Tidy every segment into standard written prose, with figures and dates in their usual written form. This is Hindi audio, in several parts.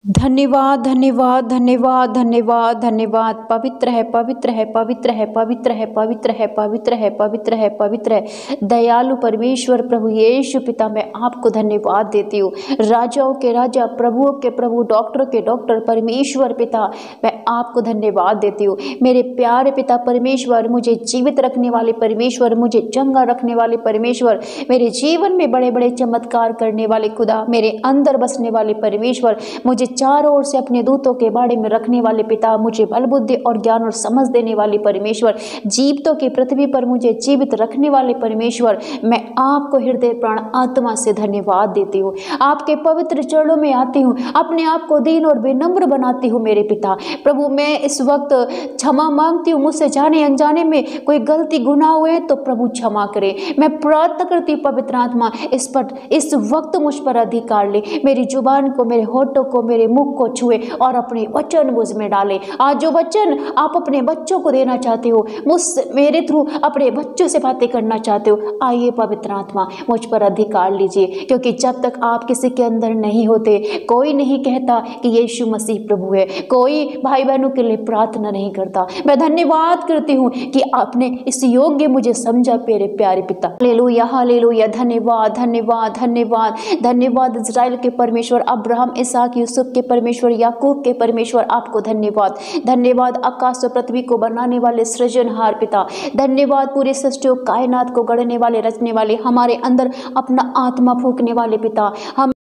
धन्यवाद धन्यवाद धन्यवाद धन्यवाद धन्यवाद। पवित्र है पवित्र है पवित्र है पवित्र है पवित्र है पवित्र है पवित्र है पवित्र है दयालु परमेश्वर प्रभु यीशु पिता, मैं आपको धन्यवाद देती हूँ। राजाओं के राजा, प्रभुओं के प्रभु, डॉक्टर के डॉक्टर परमेश्वर पिता, मैं आपको धन्यवाद देती हूँ। मेरे प्यारे पिता परमेश्वर, मुझे जीवित रखने वाले परमेश्वर, मुझे चंगा रखने वाले परमेश्वर, मेरे जीवन में बड़े बड़े चमत्कार करने वाले खुदा, मेरे अंदर बसने वाले परमेश्वर, मुझे चारों ओर से अपने दूतों के बाड़े में रखने वाले पिता, मुझे बल बुद्धि और ज्ञान और समझ देने वाले परमेश्वर, जीवितों की पृथ्वी पर मुझे जीवित रखने वाले परमेश्वर, मैं आपको हृदय प्राण आत्मा से धन्यवाद देती हूँ। आपके पवित्र चरणों में आती हूँ, अपने आप को दीन और विनम्र बनाती हूँ मेरे पिता। प्रभु मैं इस वक्त क्षमा मांगती हूँ, मुझसे जाने अनजाने में कोई गलती गुनाह हुए तो प्रभु क्षमा करे। मैं प्रार्थना करती हूँ पवित्र आत्मा इस वक्त मुझ पर अधिकार ले, मेरी जुबान को, मेरे होठों को, मेरे मुख को छुए और अपने वचन मुझ में डाले। आज जो वचन आप अपने बच्चों को देना चाहते हो, मेरे थ्रू अपने बच्चों से बातें करना चाहते हो, आइए पवित्र आत्मा मुझ पर अधिकार लीजिए, क्योंकि जब तक आप किसी के अंदर नहीं होते, कोई नहीं कहता कि यीशु मसीह प्रभु है, कोई भाई बहनों के लिए प्रार्थना नहीं करता। मैं धन्यवाद करती हूँ कि आपने इस योग्य मुझे समझा मेरे प्यारे पिता। हालेलुया हालेलुया, धन्यवाद धन्यवाद धन्यवाद धन्यवाद। इस्राएल के परमेश्वर, अब्राहम, इसहाक, यूसुफ के परमेश्वर, याकूब के परमेश्वर, आपको धन्यवाद धन्यवाद। आकाश और पृथ्वी को बनाने वाले सृजनहार पिता, धन्यवाद। पूरे सृष्टि और कायनात को गढ़ने वाले, रचने वाले, हमारे अंदर अपना आत्मा फूंकने वाले पिता,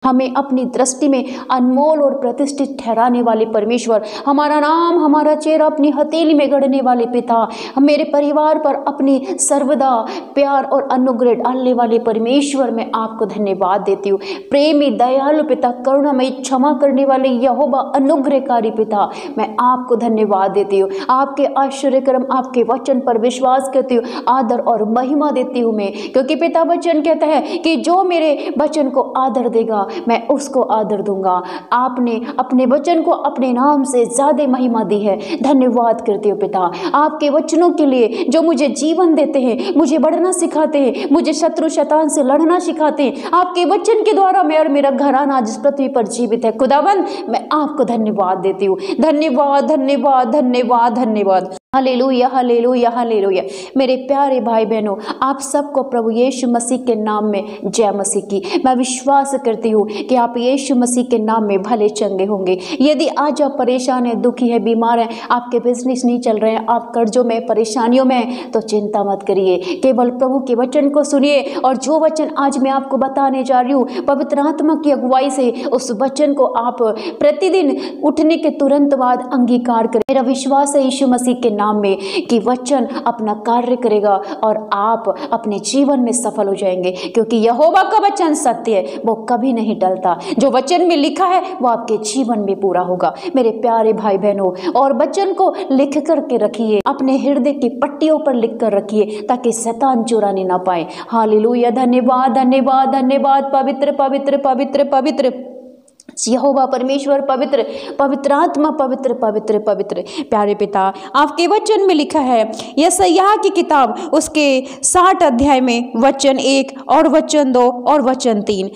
हमें अपनी दृष्टि में अनमोल और प्रतिष्ठित ठहराने वाले परमेश्वर, हमारा नाम, हमारा चेहरा अपनी हथेली में गढ़ने वाले पिता, मेरे परिवार पर अपनी सर्वदा प्यार और अनुग्रह डालने वाले परमेश्वर, मैं आपको धन्यवाद देती हूँ। प्रेमी दयालु पिता, करुणामयी, क्षमा करने वाले यहोवा, अनुग्रहकारी पिता, मैं आपको धन्यवाद देती हूँ। आपके आश्चर्यक्रम, आपके वचन पर विश्वास करती हूँ, आदर और महिमा देती हूँ मैं, क्योंकि पिता वचन कहता है कि जो मेरे वचन को आदर देगा मैं उसको आदर दूंगा। आपने अपने वचन को अपने नाम से ज्यादा महिमा दी है। धन्यवाद करती हूँ पिता, आपके वचनों के लिए जो मुझे जीवन देते हैं, मुझे बढ़ना सिखाते हैं, मुझे शत्रु शैतान से लड़ना सिखाते हैं। आपके वचन के द्वारा मैं और मेरा घराना जिस पृथ्वी पर जीवित है, खुदावंद मैं आपको धन्यवाद देती हूँ। धन्यवाद धन्यवाद धन्यवाद धन्यवाद। Hallelujah hallelujah hallelujah. मेरे प्यारे भाई बहनों, आप सबको प्रभु यीशु मसीह के नाम में जय मसीह की। मैं विश्वास करती हूँ कि आप यीशु मसीह के नाम में भले चंगे होंगे। यदि आज आप परेशान हैं, दुखी हैं, बीमार हैं, आपके बिजनेस नहीं चल रहे हैं, आप कर्जों में, परेशानियों में, तो चिंता मत करिए, केवल प्रभु के वचन को सुनिए। और जो वचन आज मैं आपको बताने जा रही हूँ, पवित्र आत्मा की अगुवाई से उस वचन को आप प्रतिदिन उठने के तुरंत बाद अंगीकार करें। मेरा विश्वास है यीशु मसीह के नाम में कि वचन अपना कार्य करेगा और आप अपने जीवन में सफल हो जाएंगे, क्योंकि यहोवा का वचन सत्य है, वो कभी नहीं टलता। जो वचन में लिखा है वो आपके जीवन में पूरा होगा। मेरे प्यारे भाई बहनों, और वचन को लिख करके रखिए, अपने हृदय की पट्टियों पर लिख कर रखिए, ताकि शैतान चुराने ना पाए। हालेलुया, धन्यवाद धन्यवाद धन्यवाद। पवित्र पवित्र पवित्र पवित्र यहोवा परमेश्वर, पवित्र पवित्र आत्मा, पवित्र पवित्र पवित्र। प्यारे पिता, आपके वचन में लिखा है, यशायाह की किताब उसके 60 अध्याय में वचन 1 और वचन 2 और वचन 3।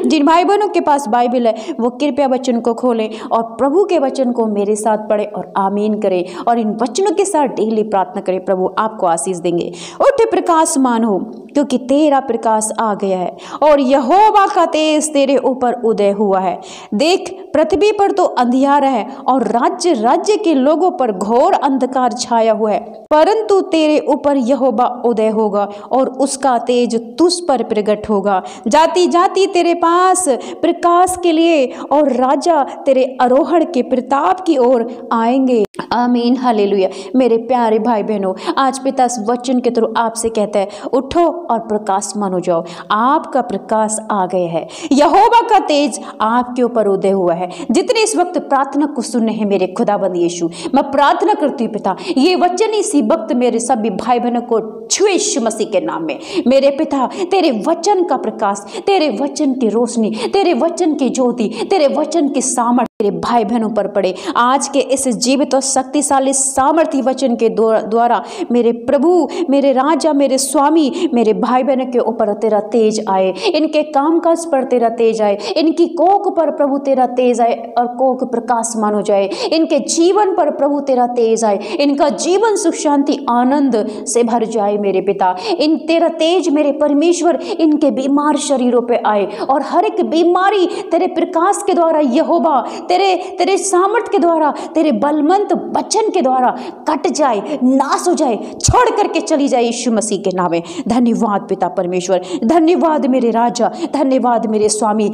जिन भाई बहनों के पास बाइबल है वो कृपया वचन को खोलें और प्रभु के वचन को मेरे साथ पढ़ें और आमीन करें, और इन वचनों के साथ डेली प्रार्थना करें। प्रभु आपको आशीष देंगे। उठ प्रकाशमान हो, क्योंकि तेरा प्रकाश आ गया है और यहोवा का तेज तेरे ऊपर उदय हुआ है। देख, पृथ्वी पर तो अंधियारा है और राज्य राज्य के लोगों पर घोर अंधकार छाया हुआ है, परंतु तेरे ऊपर यहोवा उदय होगा और उसका तेज तुझ पर प्रकट होगा। जाति जाति तेरे पास प्रकाश के लिए और राजा तेरे आरोहण के प्रताप की ओर आएंगे। आमीन हालेलुया। मेरे प्यारे भाई बहनों, आज पिता इस वचन के थ्रू आपसे कहता है, उठो और प्रकाशमान हो जाओ। आपका प्रकाश आ गया है, यहोवा का तेज आपके ऊपर उदय हुआ है। जितने इस वक्त प्रार्थना को सुनने हैं मेरे खुदाबंद यीशु, मैं प्रार्थना करती हूँ पिता, ये वचन इसी वक्त मेरे सभी भाई बहनों को छुए यीशु मसीह के नाम में। मेरे पिता, तेरे वचन का प्रकाश, तेरे वचन की रोशनी, तेरे वचन की ज्योति, तेरे वचन की सामर्थ्य मेरे भाई बहनों पर पड़े। आज के इस जीवित और शक्तिशाली सामर्थ्य वचन के द्वारा मेरे प्रभु, मेरे राजा, मेरे स्वामी, मेरे भाई बहनों के ऊपर तेरा तेज आए, इनके कामकाज पर तेरा तेज आए, इनकी कोख पर प्रभु तेरा तेज आए और कोख प्रकाशमान हो जाए, इनके जीवन पर प्रभु तेरा तेज आए, इनका जीवन सुख शांति आनंद से भर जाए मेरे पिता। इन तेरा तेज मेरे परमेश्वर इनके बीमार शरीरों पे आए और हर एक बीमारी तेरे प्रकाश के द्वारा यहोवा तेरे सामर्थ के द्वारा, तेरे बलवंत वचन के द्वारा कट जाए, नाश हो जाए, छोड़ करके चली जाए यीशु मसीह के नाम में। धन्यवाद पिता परमेश्वर, धन्यवाद मेरे राजा, धन्यवाद मेरे स्वामी।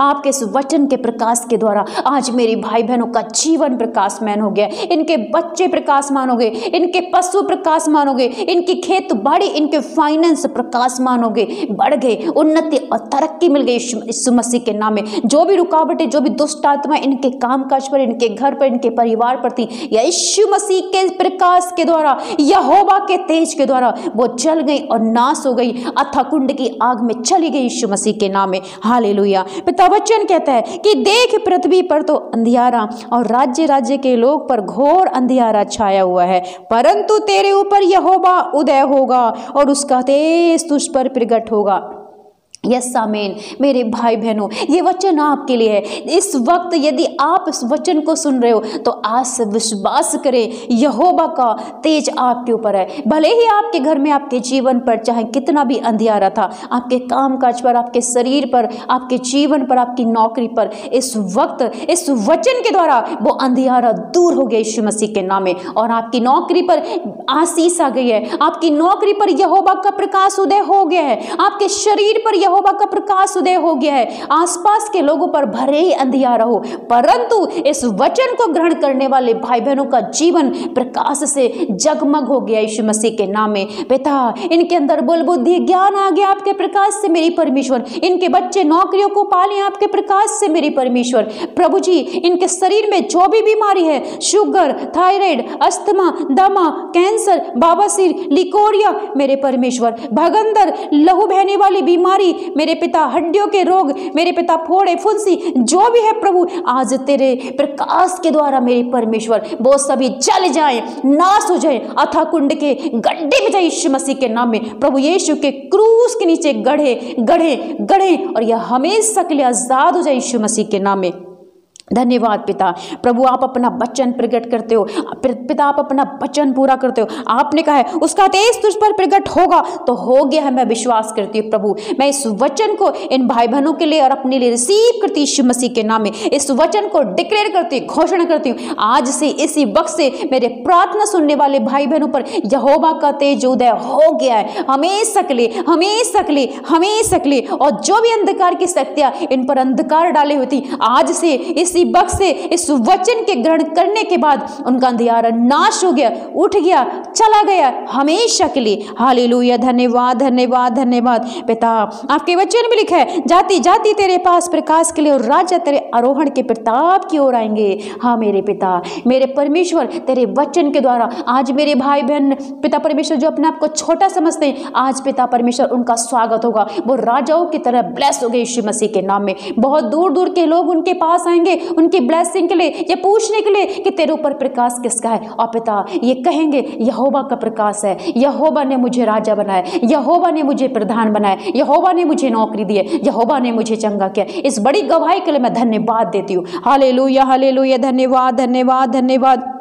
आपके इस वचन के प्रकाश के द्वारा आज मेरे भाई बहनों का जीवन प्रकाशमान हो गया, इनके बच्चे प्रकाशमान हो गए, इनके पशु प्रकाशमान हो गए, इनकी खेत बाड़ी, इनके फाइनेंस प्रकाशमान हो गए, बढ़ गए, उन्नति और तरक्की मिल गई यीशु मसीह के नाम में। जो भी रुकावटें, जो भी दुष्ट आत्मा इनके कामकाज पर, इनके घर पर, इनके परिवार पर थी, यीशु मसीह के प्रकाश के द्वारा, यहोवा के तेज के द्वारा वो जल गई और नाश हो गई, अथाह कुंड की आग में चली गई यीशु मसीह के नाम में। हालेलुया। पिता वचन कहता है कि देख पृथ्वी पर तो अंधियारा और राज्य राज्य के लोग पर घोर अंधियारा छाया हुआ है, परंतु तेरे ऊपर यहोवा उदय होगा और उसका तेज तुझ पर प्रगट होगा। यस आमीन। मेरे भाई बहनों, ये वचन आपके लिए है। इस वक्त यदि आप इस वचन को सुन रहे हो तो आज से विश्वास करें, यहोवा का तेज आपके ऊपर है। भले ही आपके घर में, आपके जीवन पर चाहे कितना भी अंधियारा था, आपके कामकाज पर, आपके शरीर पर, आपके जीवन पर, आपकी नौकरी पर, इस वक्त इस वचन के द्वारा वो अंधियारा दूर हो गया यीशु मसीह के नाम में, और आपकी नौकरी पर आशीष आ गई है, आपकी नौकरी पर यहोवा का प्रकाश उदय हो गया है, आपके शरीर पर यहोवा का प्रकाश उदय हो गया है। आसपास के लोगों पर भले ही अंधियारा हो, परंतु इस वचन को ग्रहण करने वाले भाई बहनों का जीवन प्रकाश से जगमग हो गया यीशु मसीह के नाम में। पिता, इनके अंदर बल बुद्धि ज्ञान आ गया आपके प्रकाश से मेरी परमेश्वर। इनके बच्चे नौकरियों को पाले आपके प्रकाश से मेरी परमेश्वर। प्रभु जी, इनके शरीर में जो भी बीमारी है, शुगर, थायराइड, अस्थमा, दमा, कैंसर, बवासीर, लिकोरिया, मेरे परमेश्वर, भगंदर, लहू बहने वाली बीमारी, मेरे पिता हड्डियों के रोग, मेरे पिता फोड़े, फुंसी, जो भी है प्रभु, आज तेरे प्रकाश के द्वारा मेरे परमेश्वर वो सभी जल जाए, नाश हो जाए, अथाह कुंड के गड्ढे में जाए यीशु मसीह के नाम में। प्रभु यीशु के क्रूस के नीचे गढ़े गढ़े गढ़े और यह हमेशा के लिए आजाद हो जाए यीशु मसीह के नाम में। धन्यवाद पिता। प्रभु, आप अपना वचन प्रकट करते हो, पिता आप अपना वचन पूरा करते हो। आपने कहा है उसका तेज तुझ पर प्रकट होगा, तो हो गया है। मैं विश्वास करती हूँ प्रभु, मैं इस वचन को इन भाई बहनों के लिए और अपने लिए रिसीव करती यीशु मसीह के नाम में। इस वचन को डिक्लेयर करती हूँ, घोषणा करती हूँ, आज से इसी वक्त से मेरे प्रार्थना सुनने वाले भाई बहनों पर यहोवा का तेज उदय हो गया है, हमेशा के लिए, हमेशा के लिए, हमेशा के लिए। और जो भी अंधकार की शक्तियां इन पर अंधकार डाले हुई थी, आज से इसी वक्त से इस वचन के ग्रहण करने के बाद उनका अंधियारा नाश हो गया, उठ गया, चला गया हमेशा के लिए। हालेलुया। धन्यवाद, धन्यवाद, धन्यवाद पिता। आपके वचन में लिखा है, जाति जाति तेरे पास प्रकाश के लिए और राजा तेरे आरोहण के प्रताप की ओर आएंगे। हाँ मेरे पिता, मेरे परमेश्वर, तेरे वचन के द्वारा आज मेरे भाई बहन पिता परमेश्वर जो अपने आप को छोटा समझते हैं, आज पिता परमेश्वर उनका स्वागत होगा, वो राजाओं की तरह ब्लेस हो गए यीशु मसीह के नाम में। बहुत दूर दूर के लोग उनके पास आएंगे उनकी ब्लेसिंग के लिए, ये पूछने के लिए कि तेरे ऊपर प्रकाश किसका है। और पिता ये कहेंगे यहोवा का प्रकाश है, यहोवा ने मुझे राजा बनाया, यहोवा ने मुझे प्रधान बनाया, यहोवा ने मुझे नौकरी दी है, यहोवा ने मुझे चंगा किया। इस बड़ी गवाही के लिए मैं धन्यवाद देती हूँ। Hallelujah, hallelujah. धन्यवाद, धन्यवाद, धन्यवाद।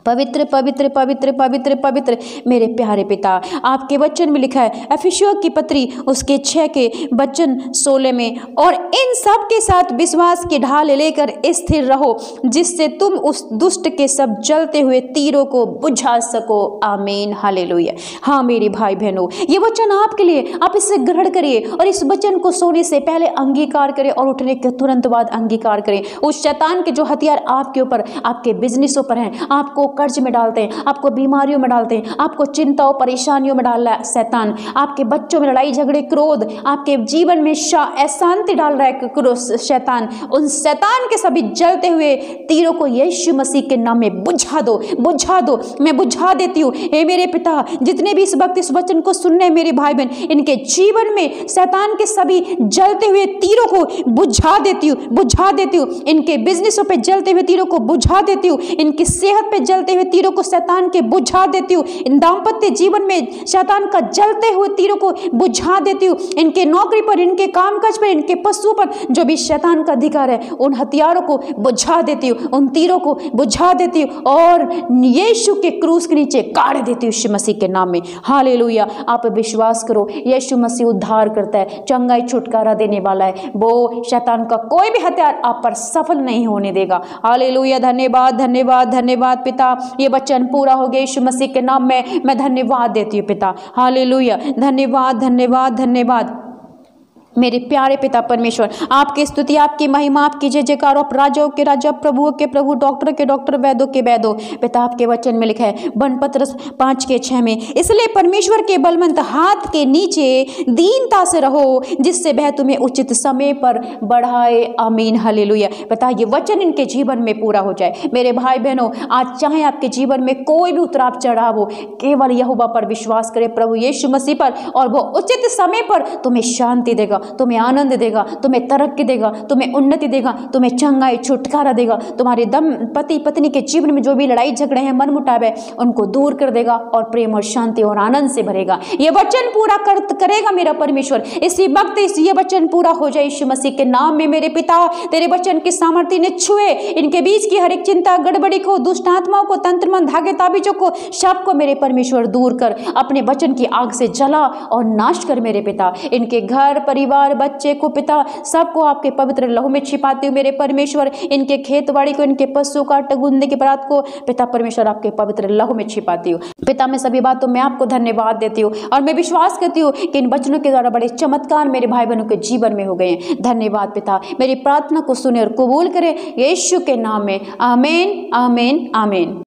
पवित्र पवित्र पवित्र पवित्र पवित्र मेरे प्यारे पिता, आपके वचन में लिखा है एफिसियों की पत्री उसके 6 के वचन 16 में, और इन सब के साथ विश्वास की ढाल लेकर स्थिर रहो, जिससे तुम उस दुष्ट के सब जलते हुए तीरों को बुझा सको। आमीन। हालेलुया। हाँ मेरे भाई बहनों, ये वचन आपके लिए, आप इसे ग्रहण करिए और इस वचन को सोने से पहले अंगीकार करें और उठने के तुरंत बाद अंगीकार करें। उस शैतान के जो हथियार आपके ऊपर, आपके बिजनेसों पर हैं, आपको कर्ज में डालते हैं, आपको बीमारियों में डालते हैं, आपको चिंताओं परेशानियों में डाल रहा है शैतान, आपके बच्चों में लड़ाई झगड़े क्रोध, आपके जीवन में अशांति डाल रहा है शैतान, उन शैतान के सभी जलते हुए तीरों को यीशु मसीह के नाम में बुझा दो, बुझा दो। मैं बुझा देती हूँ हे मेरे पिता, जितने भी इस वक्त इस वचन को सुनने मेरे भाई बहन, इनके जीवन में शैतान के सभी जलते हुए तीरों को बुझा देती हूँ, बुझा देती हूँ। इनके बिजनेसों पे जलते हुए तीरों को बुझा देती हूँ, इनकी सेहत पे जलते हुए तीरों को शैतान के बुझा देती हूँ, इन दाम्पत्य जीवन में शैतान का जलते हुए तीरों को बुझा देती हूँ, इनके नौकरी पर, इनके कामकाज पर, इनके पशुओं पर जो भी शैतान का अधिकार है, उन हथियारों को बुझा देती हूँ, उन तीरों को बुझा देती हूँ और यीशु के क्रूस के नीचे गाड़ देती हूँ यीशु मसीह के नाम में। हालेलुया। आप विश्वास करो, यीशु मसीह उद्धार करता है, चंगाई छुटकारा देने वाला है। वो शैतान का कोई भी हथियार आप पर सफल नहीं होने देगा। हालेलुया। धन्यवाद, धन्यवाद, धन्यवाद पिता, ये वचन पूरा हो गया यीशु मसीह के नाम में। मैं धन्यवाद देती हूँ पिता। हालेलुया। धन्यवाद, धन्यवाद, धन्यवाद मेरे प्यारे पिता परमेश्वर। आपकी स्तुति, आपकी महिमा, आपकी जय जयकार। आप राजाओं के राजा, प्रभुओं के प्रभु, डॉक्टर के डॉक्टर, वैद्यों के वैद्यों। पिता आपके वचन में लिखा है बनपत्रस 5:6 में, इसलिए परमेश्वर के बलवंत हाथ के नीचे दीनता से रहो, जिससे वह तुम्हें उचित समय पर बढ़ाए। आमीन। हालेलुया। पिता ये वचन इनके जीवन में पूरा हो जाए। मेरे भाई बहनों, आज चाहे आपके जीवन में कोई भी उतराव चढ़ाव हो, केवल यहोवा पर विश्वास करें, प्रभु यीशु मसीह पर, और वो उचित समय पर तुम्हें शांति देगा, तुम्हें आनंद देगा, तुम्हें तरक्की देगा, तुम्हें उन्नति देगा, तुम्हें चंगाई छुटकारा देगा। तुम्हारे पति पत्नी के जीवन में जो भी लड़ाई झगड़े हैं, मनमुटाव है, उनको दूर कर देगा और प्रेम और शांति और आनंद से भरेगा। ये वचन पूरा करेगा मेरा परमेश्वर। इसी वक्त ये वचन पूरा हो जाए यीशु मसीह के नाम में। मेरे पिता, तेरे वचन की सामर्थ्य ने छुए, इनके बीच की हर एक चिंता गड़बड़ी को, दुष्ट आत्माओं को, तंत्र मन धागे ताबीजों को, सबको मेरे परमेश्वर दूर कर, अपने वचन की आग से जला और नाश कर मेरे पिता। इनके घर परिवार, बच्चे को पिता, सबको आपके पवित्र लहू में छिपाते हूँ मेरे परमेश्वर। इनके खेतबाड़ी को, इनके पशुओं का टगुंदे के परात को पिता परमेश्वर आपके पवित्र लहू में छिपाती हूँ पिता। मैं सभी बातों में आपको धन्यवाद देती हूँ और मैं विश्वास करती हूँ कि इन वचनों के द्वारा बड़े चमत्कार मेरे भाई बहनों के जीवन में हो गए हैं। धन्यवाद पिता, मेरी प्रार्थना को सुने और कबूल करें यीशु के नाम में। आमीन, आमीन, आमीन।